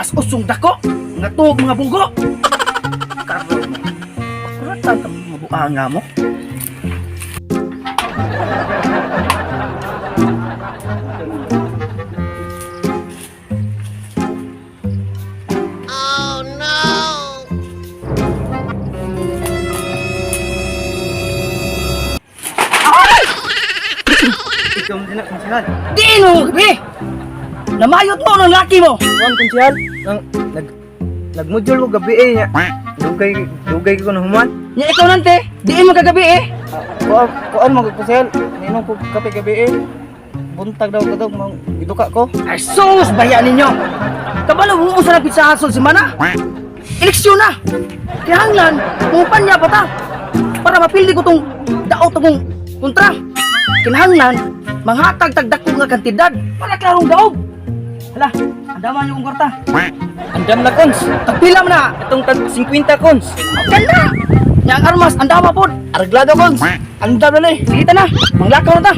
as usong dako nga tuog mga bunggo. Karon mo. Pakuratan ka mga buanga mo. Ikaw mo din na, konsyal. Diin mo gabi! Namayot mo ng laki mo! Kuan, konsyal. Nagmudjol ko gabi eh. Nya. Dugay ko na human. Nya ikaw nante, diin mo kagabi eh! Kuan mo, konsyal. Ninom ko kape gabi eh. Buntag daw ka daw, mang iduka ko. Ay sus, baya ninyo! Kabalo mo sa napit sa hasol si Mana? Eleksyon na! Kihanglan, pupan niya pa ta! Para mapildi ko tong daot akong kontra! Kinahanglan, manghatag tagdak ko nga kantidad para klarong daog! Hala, andaman yung kwarta! Andam na, kons. Tagpila mo na! Itong tag 50, kons. Ganda! Yang armas, andama po! Arglado, kons. Andam na eh! Sige ta na! Manglakaw na ta!